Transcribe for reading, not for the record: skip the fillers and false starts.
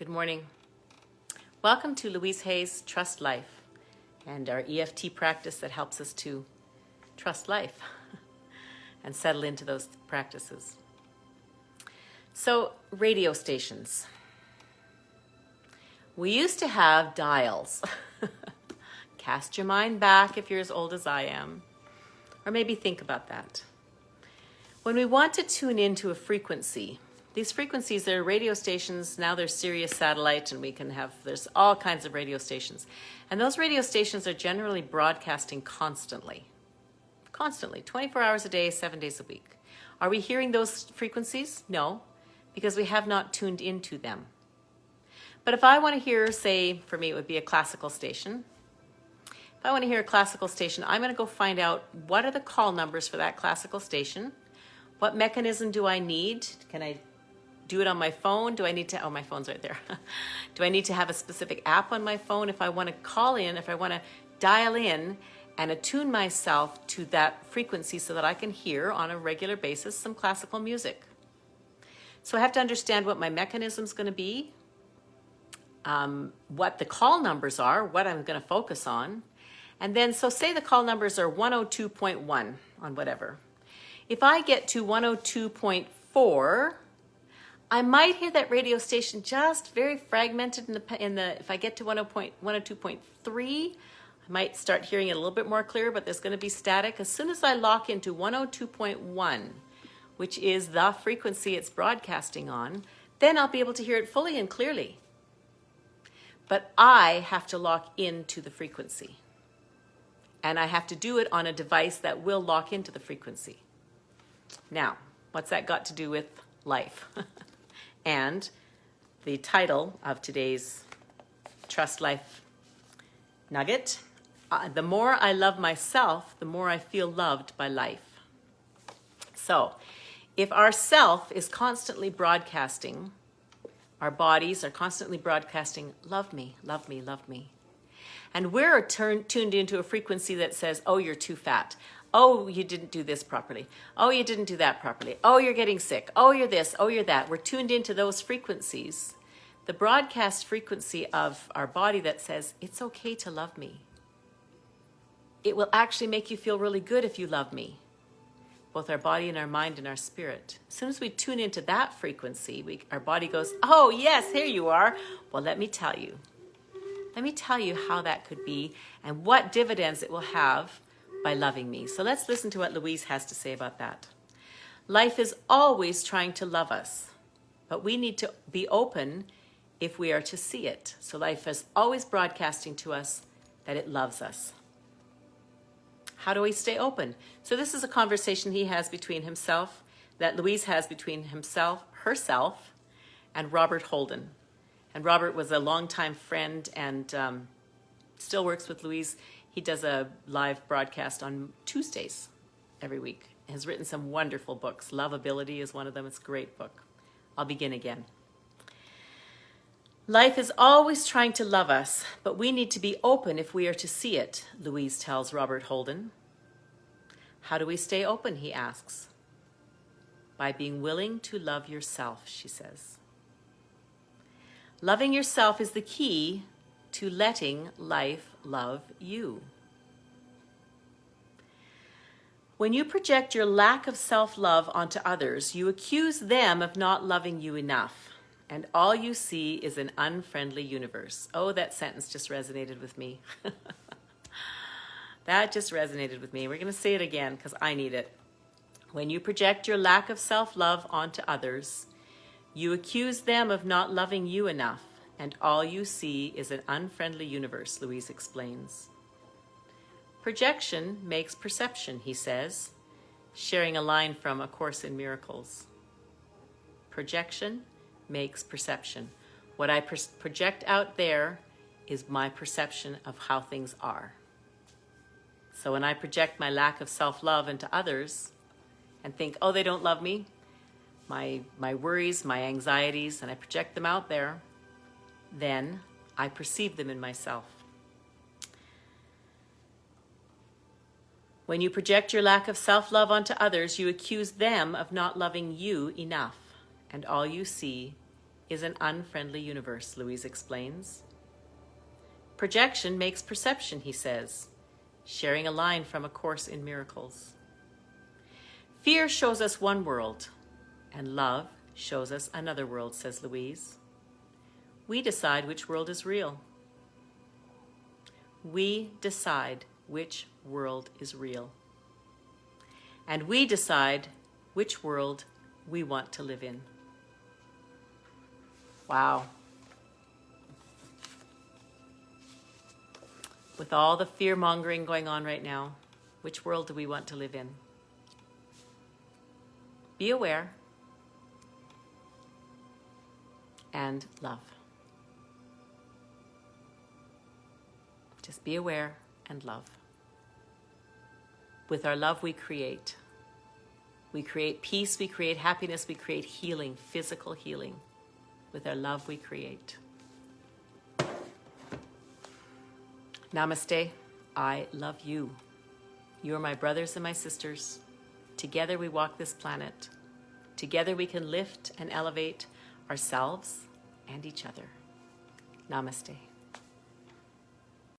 Good morning. Welcome to Louise Hay's Trust Life and our EFT practice that helps us to trust life and settle into those practices. So, radio stations. We used to have dials. Cast your mind back if you're as old as I am, or maybe think about that. When we want to tune into a frequency, these frequencies, they're radio stations. Now they're Sirius satellite, and there's all kinds of radio stations. And those radio stations are generally broadcasting constantly, 24 hours a day, 7 days a week. Are we hearing those frequencies? No, because we have not tuned into them. But if I want to hear, say, for me, it would be a classical station. If I want to hear a classical station, I'm going to go find out what are the call numbers for that classical station. What mechanism do I need? Can I do it on my phone? Do I need to, my phone's right there. Do I need to have a specific app on my phone if I want to call in, if I want to dial in and attune myself to that frequency so that I can hear on a regular basis some classical music? So I have to understand what my mechanism is going to be, what the call numbers are, what I'm going to focus on. And then, so say the call numbers are 102.1 on whatever. If I get to 102.4, I might hear that radio station just very fragmented if I get to 102.3, I might start hearing it a little bit more clear, but there's going to be static. As soon as I lock into 102.1, which is the frequency it's broadcasting on, then I'll be able to hear it fully and clearly. But I have to lock into the frequency. And I have to do it on a device that will lock into the frequency. Now, what's that got to do with life? And the title of today's Trust Life nugget, the more I love myself, the more I feel loved by life. So, if our self is constantly broadcasting, our bodies are constantly broadcasting, love me, love me, love me. And we're tuned into a frequency that says, oh, you're too fat. Oh, you didn't do this properly. Oh, you didn't do that properly. Oh, you're getting sick. Oh, you're this. Oh, you're that. We're tuned into those frequencies. The broadcast frequency of our body that says, it's okay to love me. It will actually make you feel really good if you love me. Both our body and our mind and our spirit. As soon as we tune into that frequency, our body goes, oh, yes, here you are. Well, let me tell you. Let me tell you how that could be and what dividends it will have by loving me. So let's listen to what Louise has to say about that. Life is always trying to love us, but we need to be open if we are to see it. So life is always broadcasting to us that it loves us. How do we stay open? So this is a conversation he has between himself, that Louise has between herself, and Robert Holden. And Robert was a longtime friend and still works with Louise. He does a live broadcast on Tuesdays every week. He has written some wonderful books. Lovability is one of them. It's a great book. I'll begin again. Life is always trying to love us, but we need to be open if we are to see it, Louise tells Robert Holden. How do we stay open, he asks. By being willing to love yourself, she says. Loving yourself is the key to letting life love you. When you project your lack of self-love onto others, you accuse them of not loving you enough, and all you see is an unfriendly universe. Oh, that sentence just resonated with me. That just resonated with me. We're going to say it again because I need it. When you project your lack of self-love onto others, you accuse them of not loving you enough, and all you see is an unfriendly universe, Louise explains. Projection makes perception, he says, sharing a line from A Course in Miracles. Projection makes perception. What I project out there is my perception of how things are. So when I project my lack of self-love into others and think, oh, they don't love me, my worries, my anxieties, and I project them out there, then I perceive them in myself. When you project your lack of self-love onto others, you accuse them of not loving you enough, and all you see is an unfriendly universe, Louise explains. Projection makes perception, he says, sharing a line from A Course in Miracles. Fear shows us one world, and love shows us another world, says Louise. We decide which world is real. We decide which world is real. And we decide which world we want to live in. Wow. With all the fear-mongering going on right now, which world do we want to live in? Be aware and love. Just be aware and love. With our love, we create. We create peace, we create happiness, we create healing, physical healing. With our love, we create. Namaste. I love you. You are my brothers and my sisters. Together we walk this planet. Together we can lift and elevate ourselves and each other. Namaste.